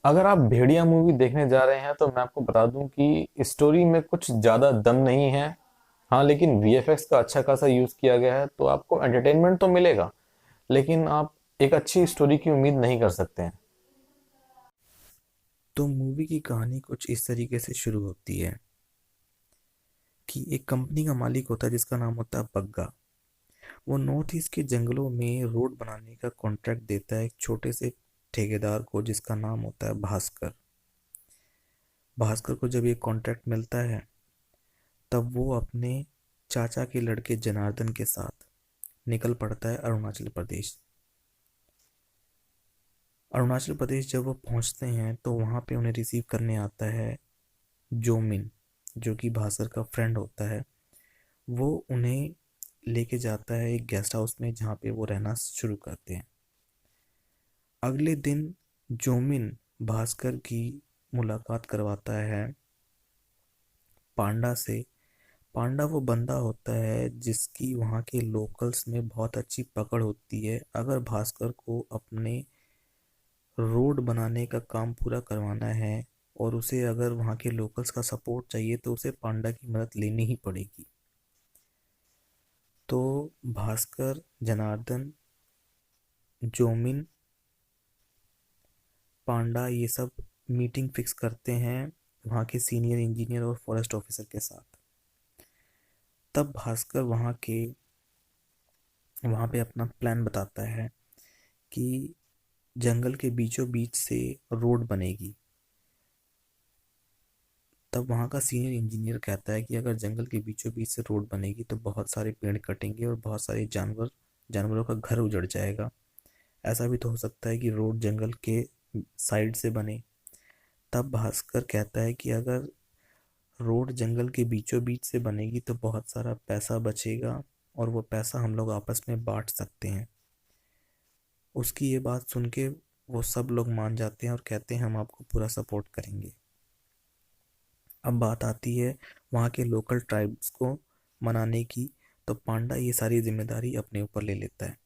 अगर आप भेड़िया मूवी देखने जा रहे हैं तो मैं आपको बता दूं कि स्टोरी में कुछ ज़्यादा दम नहीं है। हाँ, लेकिन वीएफएक्स का अच्छा खासा यूज़ किया गया है तो आपको एंटरटेनमेंट तो मिलेगा, लेकिन आप एक अच्छी स्टोरी की उम्मीद नहीं कर सकते हैं। तो मूवी की कहानी कुछ इस तरीके से शुरू होती है कि एक कंपनी का मालिक होता है जिसका नाम होता है बग्गा। वो नॉर्थ ईस्ट के जंगलों में रोड बनाने का कॉन्ट्रैक्ट देता है एक छोटे से ठेकेदार को जिसका नाम होता है भास्कर। भास्कर को जब ये कॉन्ट्रैक्ट मिलता है तब वो अपने चाचा के लड़के जनार्दन के साथ निकल पड़ता है अरुणाचल प्रदेश। अरुणाचल प्रदेश जब वो पहुंचते हैं तो वहाँ पे उन्हें रिसीव करने आता है जोमिन, जो कि भास्कर का फ्रेंड होता है। वो उन्हें लेके जाता है एक गेस्ट हाउस में जहाँ पे वो रहना शुरू करते हैं। अगले दिन जोमिन भास्कर की मुलाकात करवाता है पांडा से। पांडा वो बंदा होता है जिसकी वहाँ के लोकल्स में बहुत अच्छी पकड़ होती है। अगर भास्कर को अपने रोड बनाने का काम पूरा करवाना है और उसे अगर वहाँ के लोकल्स का सपोर्ट चाहिए तो उसे पांडा की मदद लेनी ही पड़ेगी। तो भास्कर, जनार्दन, जोमिन, पांडा ये सब मीटिंग फिक्स करते हैं वहाँ के सीनियर इंजीनियर और फॉरेस्ट ऑफिसर के साथ। तब भास्कर वहाँ पे अपना प्लान बताता है कि जंगल के बीचों बीच से रोड बनेगी। तब वहाँ का सीनियर इंजीनियर कहता है कि अगर जंगल के बीचों बीच से रोड बनेगी तो बहुत सारे पेड़ कटेंगे और बहुत सारे जानवरों का घर उजड़ जाएगा। ऐसा भी तो हो सकता है कि रोड जंगल के साइड से बने। तब भास्कर कहता है कि अगर रोड जंगल के बीचों बीच से बनेगी तो बहुत सारा पैसा बचेगा और वो पैसा हम लोग आपस में बांट सकते हैं। उसकी ये बात सुन के वो सब लोग मान जाते हैं और कहते हैं हम आपको पूरा सपोर्ट करेंगे। अब बात आती है वहाँ के लोकल ट्राइब्स को मनाने की। तो पांडा ये सारी जिम्मेदारी अपने ऊपर ले लेता है।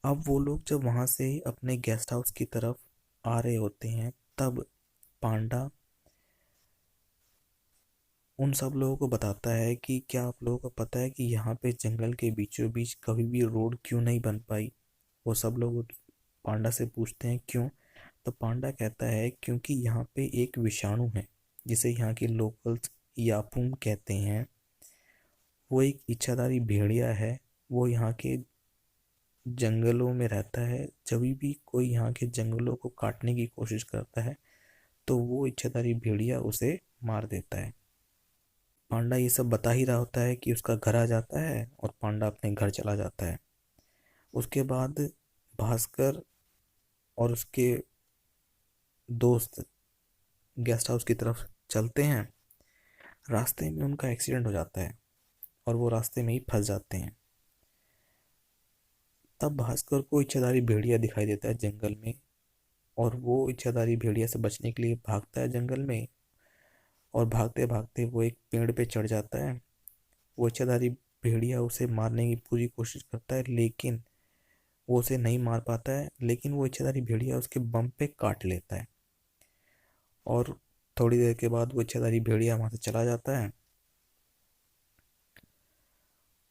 अब वो लोग जब वहाँ से अपने गेस्ट हाउस की तरफ आ रहे होते हैं तब पांडा उन सब लोगों को बताता है कि क्या आप लोगों को पता है कि यहाँ पे जंगल के बीचों बीच कभी भी रोड क्यों नहीं बन पाई। वो सब लोग पांडा से पूछते हैं क्यों। तो पांडा कहता है क्योंकि यहाँ पे एक विषाणु है जिसे यहाँ के लोकल्स यापुम कहते हैं। वो एक इच्छाधारी भेड़िया है। वो यहाँ के जंगलों में रहता है। जब भी कोई यहाँ के जंगलों को काटने की कोशिश करता है तो वो इच्छाधारी भेड़िया उसे मार देता है। पांडा ये सब बता ही रहा होता है कि उसका घर आ जाता है और पांडा अपने घर चला जाता है। उसके बाद भास्कर और उसके दोस्त गेस्ट हाउस की तरफ चलते हैं। रास्ते में उनका एक्सीडेंट हो जाता है और वो रास्ते में ही फंस जाते हैं। तब भास्कर को इच्छाधारी भेड़िया दिखाई देता है जंगल में और वो इच्छाधारी भेड़िया से बचने के लिए भागता है जंगल में। और भागते भागते वो एक पेड़ पे चढ़ जाता है। वो इच्छाधारी भेड़िया उसे मारने की पूरी कोशिश करता है लेकिन वो उसे नहीं मार पाता है। लेकिन वो इच्छाधारी भेड़िया उसके बम पे काट लेता है और थोड़ी देर के बाद वो इच्छाधारी भेड़िया वहां से चला जाता है।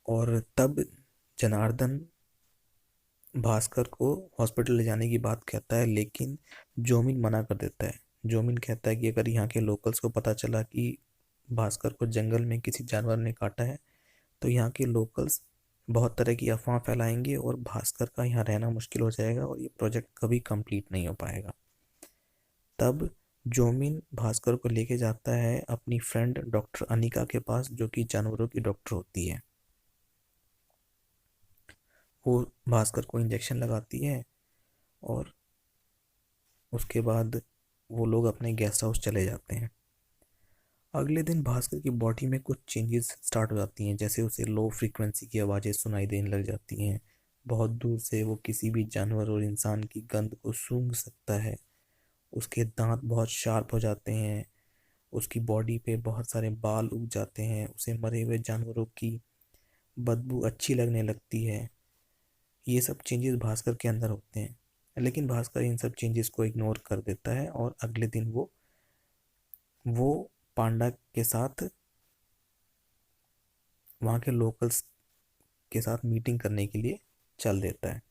और तब जनार्दन भास्कर को हॉस्पिटल ले जाने की बात कहता है लेकिन जोमिन मना कर देता है। जोमिन कहता है कि अगर यहाँ के लोकल्स को पता चला कि भास्कर को जंगल में किसी जानवर ने काटा है तो यहाँ के लोकल्स बहुत तरह की अफवाह फैलाएंगे और भास्कर का यहाँ रहना मुश्किल हो जाएगा और ये प्रोजेक्ट कभी कंप्लीट नहीं हो पाएगा। तब जोमिन भास्कर को लेके जाता है अपनी फ्रेंड डॉक्टर अनिका के पास जो कि जानवरों की डॉक्टर होती है। वो भास्कर को इंजेक्शन लगाती है और उसके बाद वो लोग अपने गेस्ट हाउस चले जाते हैं। अगले दिन भास्कर की बॉडी में कुछ चेंजेस स्टार्ट हो जाती हैं, जैसे उसे लो फ्रीक्वेंसी की आवाज़ें सुनाई देने लग जाती हैं। बहुत दूर से वो किसी भी जानवर और इंसान की गंध को सूंघ सकता है। उसके दांत बहुत शार्प हो जाते हैं। उसकी बॉडी पे बहुत सारे बाल उग जाते हैं। उसे मरे हुए जानवरों की बदबू अच्छी लगने लगती है। ये सब चेंजेस भास्कर के अंदर होते हैं। लेकिन भास्कर इन सब चेंजेस को इग्नोर कर देता है और अगले दिन वो पांडा के साथ वहाँ के लोकल्स के साथ मीटिंग करने के लिए चल देता है।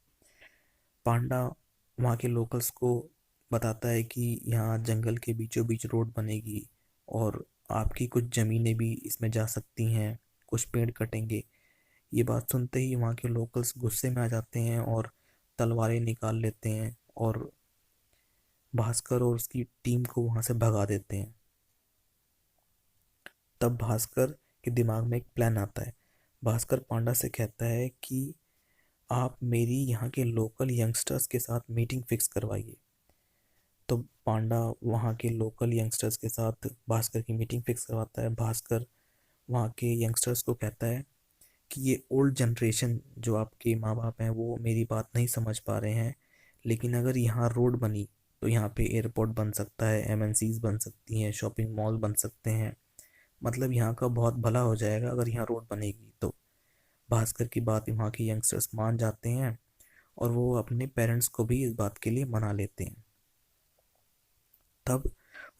पांडा वहाँ के लोकल्स को बताता है कि यहाँ जंगल के बीचों बीच रोड बनेगी और आपकी कुछ ज़मीनें भी इसमें जा सकती हैं, कुछ पेड़ कटेंगे। ये बात सुनते ही वहाँ के लोकल्स गुस्से में आ जाते हैं और तलवारें निकाल लेते हैं और भास्कर और उसकी टीम को वहाँ से भगा देते हैं। तब भास्कर के दिमाग में एक प्लान आता है। भास्कर पांडा से कहता है कि आप मेरी यहाँ के लोकल यंगस्टर्स के साथ मीटिंग फिक्स करवाइए। तो पांडा वहाँ के लोकल यंगस्टर्स के साथ भास्कर की मीटिंग फिक्स करवाता है। भास्कर वहाँ के यंगस्टर्स को कहता है कि ये ओल्ड जनरेशन जो आपके माँ बाप हैं वो मेरी बात नहीं समझ पा रहे हैं, लेकिन अगर यहाँ रोड बनी तो यहाँ पे एयरपोर्ट बन सकता है, एमएनसीज बन सकती हैं, शॉपिंग मॉल बन सकते हैं, मतलब यहाँ का बहुत भला हो जाएगा अगर यहाँ रोड बनेगी तो। भास्कर की बात वहाँ के यंगस्टर्स मान जाते हैं और वो अपने पेरेंट्स को भी इस बात के लिए मना लेते हैं। तब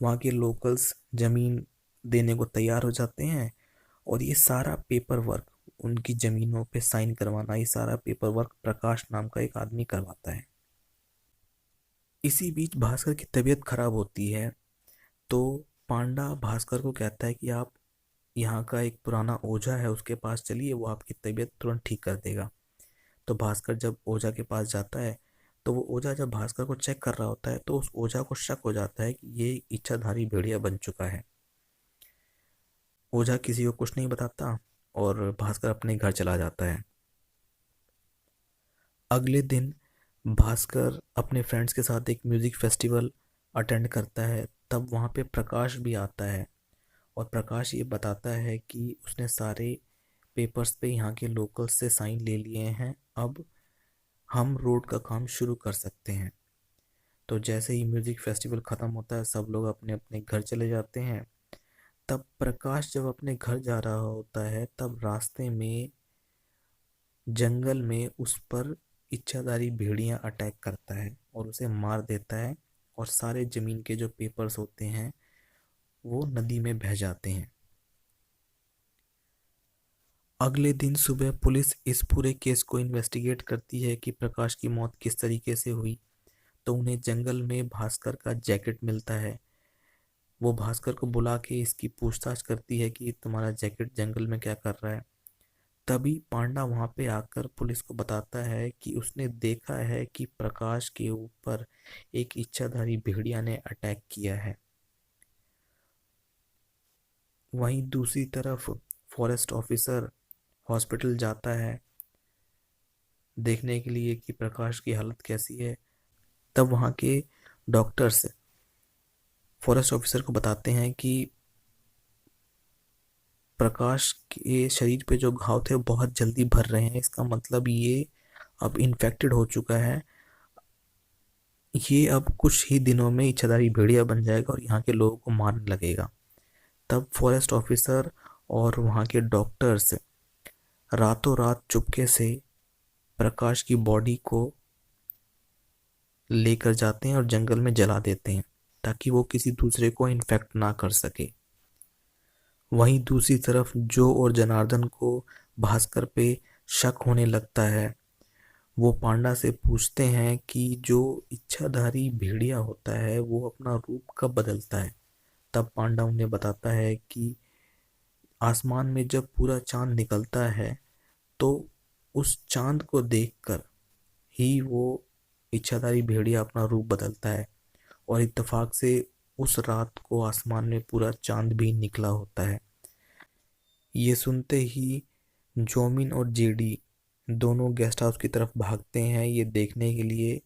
वहाँ के लोकल्स ज़मीन देने को तैयार हो जाते हैं और ये सारा पेपर वर्क, उनकी ज़मीनों पे साइन करवाना, ये सारा पेपर वर्क प्रकाश नाम का एक आदमी करवाता है। इसी बीच भास्कर की तबीयत खराब होती है तो पांडा भास्कर को कहता है कि आप यहाँ का एक पुराना ओझा है उसके पास चलिए, वो आपकी तबीयत तुरंत ठीक कर देगा। तो भास्कर जब ओझा के पास जाता है तो वो ओझा जब भास्कर को चेक कर रहा होता है तो उस ओझा को शक हो जाता है कि ये इच्छाधारी भेड़िया बन चुका है। ओझा किसी को कुछ नहीं बताता और भास्कर अपने घर चला जाता है। अगले दिन भास्कर अपने फ्रेंड्स के साथ एक म्यूज़िक फेस्टिवल अटेंड करता है। तब वहाँ पे प्रकाश भी आता है और प्रकाश ये बताता है कि उसने सारे पेपर्स पे यहाँ के लोकल्स से साइन ले लिए हैं, अब हम रोड का काम शुरू कर सकते हैं। तो जैसे ही म्यूज़िक फेस्टिवल ख़त्म होता है सब लोग अपने अपने घर चले जाते हैं। तब प्रकाश जब अपने घर जा रहा होता है तब रास्ते में जंगल में उस पर इच्छाधारी भेड़िया अटैक करता है और उसे मार देता है और सारे ज़मीन के जो पेपर्स होते हैं वो नदी में बह जाते हैं। अगले दिन सुबह पुलिस इस पूरे केस को इन्वेस्टिगेट करती है कि प्रकाश की मौत किस तरीके से हुई। तो उन्हें जंगल में भास्कर का जैकेट मिलता है। वो भास्कर को बुला के इसकी पूछताछ करती है कि तुम्हारा जैकेट जंगल में क्या कर रहा है। तभी पांडा वहां पे आकर पुलिस को बताता है कि उसने देखा है कि प्रकाश के ऊपर एक इच्छाधारी भेड़िया ने अटैक किया है। वहीं दूसरी तरफ फॉरेस्ट ऑफिसर हॉस्पिटल जाता है देखने के लिए कि प्रकाश की हालत कैसी है। तब वहाँ के डॉक्टर्स फॉरेस्ट ऑफिसर को बताते हैं कि प्रकाश के शरीर पे जो घाव थे वो बहुत जल्दी भर रहे हैं, इसका मतलब ये अब इन्फेक्टेड हो चुका है, ये अब कुछ ही दिनों में इच्छाधारी भेड़िया बन जाएगा और यहाँ के लोगों को मारने लगेगा। तब फॉरेस्ट ऑफिसर और वहाँ के डॉक्टर्स रातों रात चुपके से प्रकाश की बॉडी को लेकर जाते हैं और जंगल में जला देते हैं ताकि वो किसी दूसरे को इन्फेक्ट ना कर सके। वहीं दूसरी तरफ जो और जनार्दन को भास्कर पे शक होने लगता है। वो पांडा से पूछते हैं कि जो इच्छाधारी भेड़िया होता है वो अपना रूप कब बदलता है। तब पांडा उन्हें बताता है कि आसमान में जब पूरा चांद निकलता है तो उस चांद को देखकर ही वो इच्छाधारी भेड़िया अपना रूप बदलता है और इत्तेफाक से उस रात को आसमान में पूरा चांद भी निकला होता है। ये सुनते ही जोमिन और जेडी दोनों गेस्ट हाउस की तरफ भागते हैं ये देखने के लिए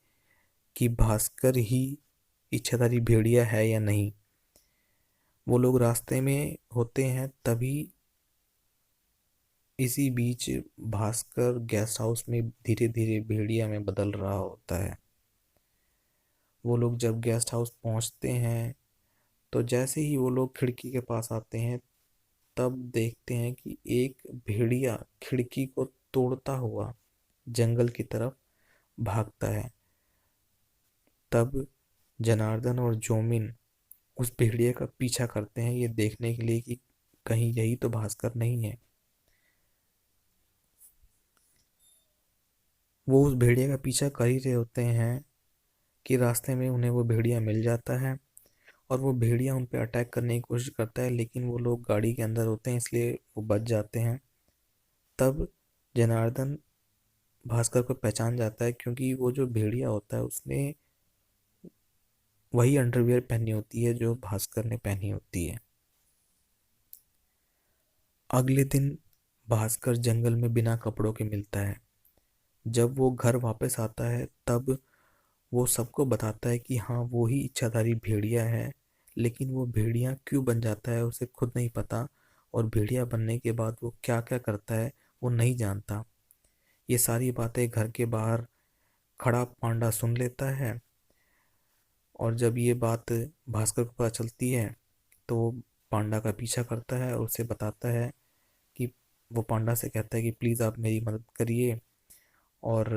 कि भास्कर ही इच्छाधारी भेड़िया है या नहीं। वो लोग रास्ते में होते हैं तभी इसी बीच भास्कर गेस्ट हाउस में धीरे धीरे भेड़िया में बदल रहा होता है। वो लोग जब गेस्ट हाउस पहुंचते हैं तो जैसे ही वो लोग खिड़की के पास आते हैं तब देखते हैं कि एक भेड़िया खिड़की को तोड़ता हुआ जंगल की तरफ भागता है। तब जनार्दन और जोमिन उस भेड़िए का पीछा करते हैं ये देखने के लिए कि कहीं यही तो भास्कर नहीं है। वो उस भेड़िए का पीछा कर ही रहे होते हैं कि रास्ते में उन्हें वो भेड़िया मिल जाता है और वो भेड़िया उन पे अटैक करने की कोशिश करता है, लेकिन वो लोग गाड़ी के अंदर होते हैं इसलिए वो बच जाते हैं। तब जनार्दन भास्कर को पहचान जाता है क्योंकि वो जो भेड़िया होता है उसने वही अंडरवियर पहनी होती है जो भास्कर ने पहनी होती है। अगले दिन भास्कर जंगल में बिना कपड़ों के मिलता है। जब वो घर वापस आता है तब वो सबको बताता है कि हाँ वो ही इच्छाधारी भेड़िया है, लेकिन वो भेड़िया क्यों बन जाता है उसे खुद नहीं पता, और भेड़िया बनने के बाद वो क्या क्या करता है वो नहीं जानता। ये सारी बातें घर के बाहर खड़ा पांडा सुन लेता है, और जब ये बात भास्कर को पता चलती है तो वो पांडा का पीछा करता है और उसे बताता है कि वो पांडा से कहता है कि प्लीज़ आप मेरी मदद करिए और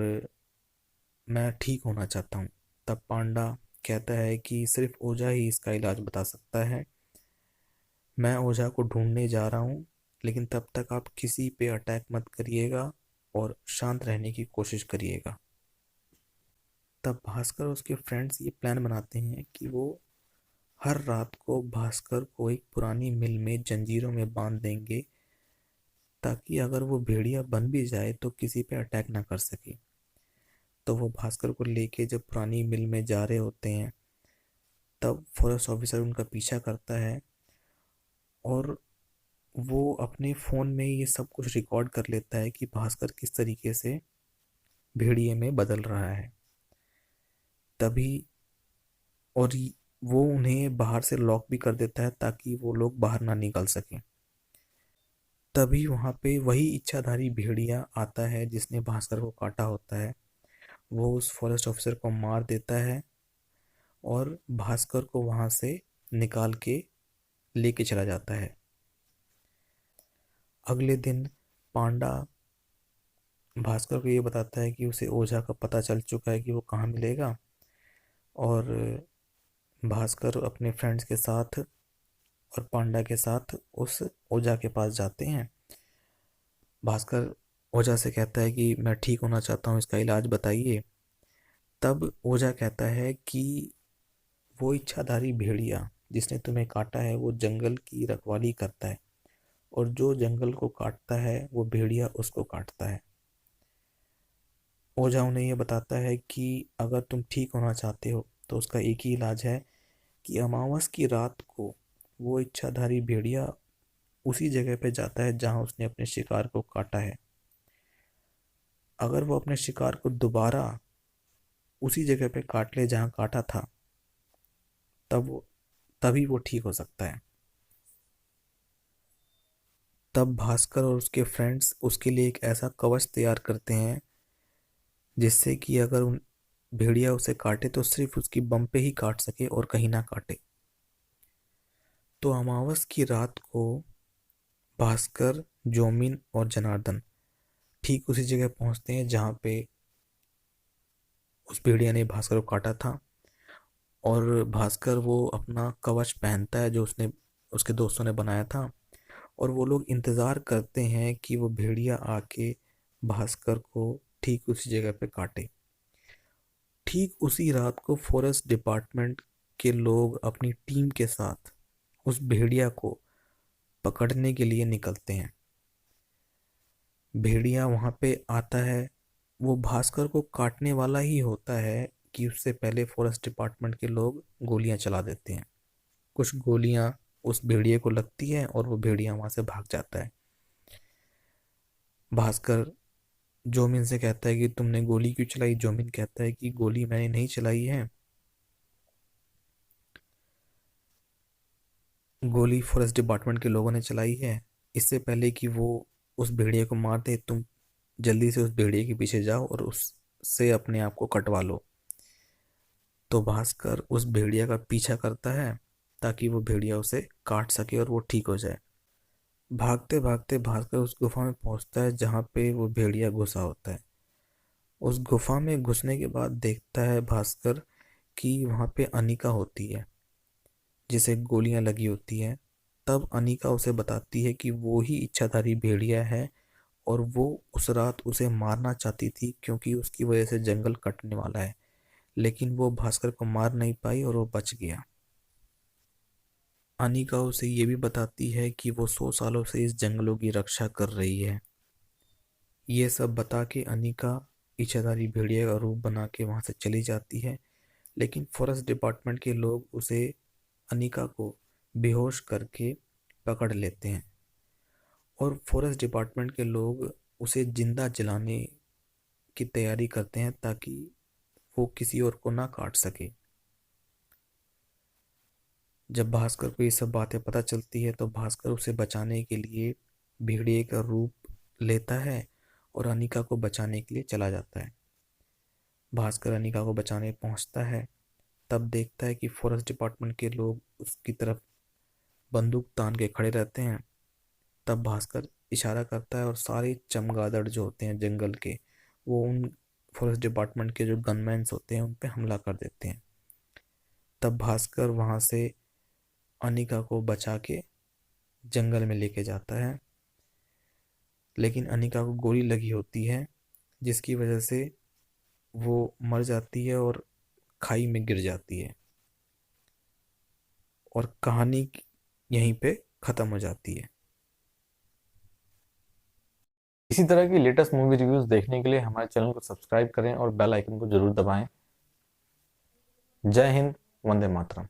मैं ठीक होना चाहता हूँ। तब पांडा कहता है कि सिर्फ ओझा ही इसका इलाज बता सकता है। मैं ओझा को ढूंढने जा रहा हूँ, लेकिन तब तक आप किसी पे अटैक मत करिएगा और शांत रहने की कोशिश करिएगा। तब भास्कर और उसके फ्रेंड्स ये प्लान बनाते हैं कि वो हर रात को भास्कर को एक पुरानी मिल में जंजीरों में बांध देंगे, ताकि अगर वो भेड़िया बन भी जाए तो किसी पे अटैक ना कर सके। तो वो भास्कर को लेके जब पुरानी मिल में जा रहे होते हैं तब फॉरेस्ट ऑफिसर उनका पीछा करता है और वो अपने फ़ोन में ये सब कुछ रिकॉर्ड कर लेता है कि भास्कर किस तरीके से भेड़िए में बदल रहा है। तभी और वो उन्हें बाहर से लॉक भी कर देता है ताकि वो लोग बाहर ना निकल सकें। तभी वहाँ पे वही इच्छाधारी भेड़िया आता है जिसने भास्कर को काटा होता है। वो उस फॉरेस्ट ऑफिसर को मार देता है और भास्कर को वहाँ से निकाल के लेके चला जाता है। अगले दिन पांडा भास्कर को ये बताता है कि उसे ओझा का पता चल चुका है कि वो कहाँ मिलेगा, और भास्कर अपने फ्रेंड्स के साथ और पांडा के साथ उस ओझा के पास जाते हैं। भास्कर ओझा से कहता है कि मैं ठीक होना चाहता हूँ, इसका इलाज बताइए। तब ओझा कहता है कि वो इच्छाधारी भेड़िया जिसने तुम्हें काटा है वो जंगल की रखवाली करता है, और जो जंगल को काटता है वो भेड़िया उसको काटता है। ओझा उन्हें ये बताता है कि अगर तुम ठीक होना चाहते हो तो उसका एक ही इलाज है कि अमावस की रात को वो इच्छाधारी भेड़िया उसी जगह पे जाता है जहां उसने अपने शिकार को काटा है। अगर वो अपने शिकार को दोबारा उसी जगह पे काट ले जहां काटा था तब तभी वो ठीक हो सकता है। तब भास्कर और उसके फ्रेंड्स उसके लिए एक ऐसा कवच तैयार करते हैं जिससे कि अगर उन भेड़िया उसे काटे तो सिर्फ उसकी बम पे ही काट सके और कहीं ना काटे। तो अमावस की रात को भास्कर, जोमिन और जनार्दन ठीक उसी जगह पहुंचते हैं जहां पे उस भेड़िया ने भास्कर को काटा था, और भास्कर वो अपना कवच पहनता है जो उसने उसके दोस्तों ने बनाया था, और वो लोग इंतज़ार करते हैं कि वो भेड़िया आके भास्कर को ठीक उसी जगह पे काटे। ठीक उसी रात को फॉरेस्ट डिपार्टमेंट के लोग अपनी टीम के साथ उस भेड़िया को पकड़ने के लिए निकलते हैं। भेड़िया वहां पे आता है, वो भास्कर को काटने वाला ही होता है कि उससे पहले फॉरेस्ट डिपार्टमेंट के लोग गोलियां चला देते हैं। कुछ गोलियां उस भेड़िए को लगती है और वो भेड़िया वहां से भाग जाता है। भास्कर जोमिन से कहता है कि तुमने गोली क्यों चलाई। जोमिन कहता है कि गोली मैंने नहीं चलाई है, गोली फॉरेस्ट डिपार्टमेंट के लोगों ने चलाई है। इससे पहले कि वो उस भेड़िए को मार दे तुम जल्दी से उस भेड़िए के पीछे जाओ और उससे अपने आप को कटवा लो। तो भास्कर उस भेड़िया का पीछा करता है ताकि वो भेड़िया उसे काट सके और वो ठीक हो जाए। भागते भागते भास्कर उस गुफा में पहुंचता है जहाँ पे वो भेड़िया घुसा होता है। उस गुफा में घुसने के बाद देखता है भास्कर कि वहाँ पे अनिका होती है जिसे गोलियां लगी होती है। तब अनिका उसे बताती है कि वो ही इच्छाधारी भेड़िया है और वो उस रात उसे मारना चाहती थी क्योंकि उसकी वजह से जंगल कटने वाला है, लेकिन वो भास्कर को मार नहीं पाई और वो बच गया। अनिका उसे ये भी बताती है कि वो 100 सालों से इस जंगलों की रक्षा कर रही है। ये सब बता के अनिका इच्छाधारी भेड़िया का रूप बना के वहां से चली जाती है, लेकिन फॉरेस्ट डिपार्टमेंट के लोग उसे, अनिका को बेहोश करके पकड़ लेते हैं और फॉरेस्ट डिपार्टमेंट के लोग उसे जिंदा जलाने की तैयारी करते हैं ताकि वो किसी और को ना काट सके। जब भास्कर को ये सब बातें पता चलती है तो भास्कर उसे बचाने के लिए भेड़िए का रूप लेता है और अनिका को बचाने के लिए चला जाता है। भास्कर अनिका को बचाने पहुंचता है, तब देखता है कि फॉरेस्ट डिपार्टमेंट के लोग उसकी तरफ बंदूक तान के खड़े रहते हैं। तब भास्कर इशारा करता है और सारे चमगादड़ जो होते हैं जंगल के, वो उन फॉरेस्ट डिपार्टमेंट के जो गनमैन्स होते हैं उन पे हमला कर देते हैं। तब भास्कर वहां से अनिका को बचा के जंगल में लेके जाता है, लेकिन अनिका को गोली लगी होती है जिसकी वजह से वो मर जाती है और खाई में गिर जाती है और कहानी यहीं पे खत्म हो जाती है। इसी तरह की लेटेस्ट मूवी रिव्यूज देखने के लिए हमारे चैनल को सब्सक्राइब करें और बेल आइकन को जरूर दबाएं। जय हिंद, वंदे मातरम।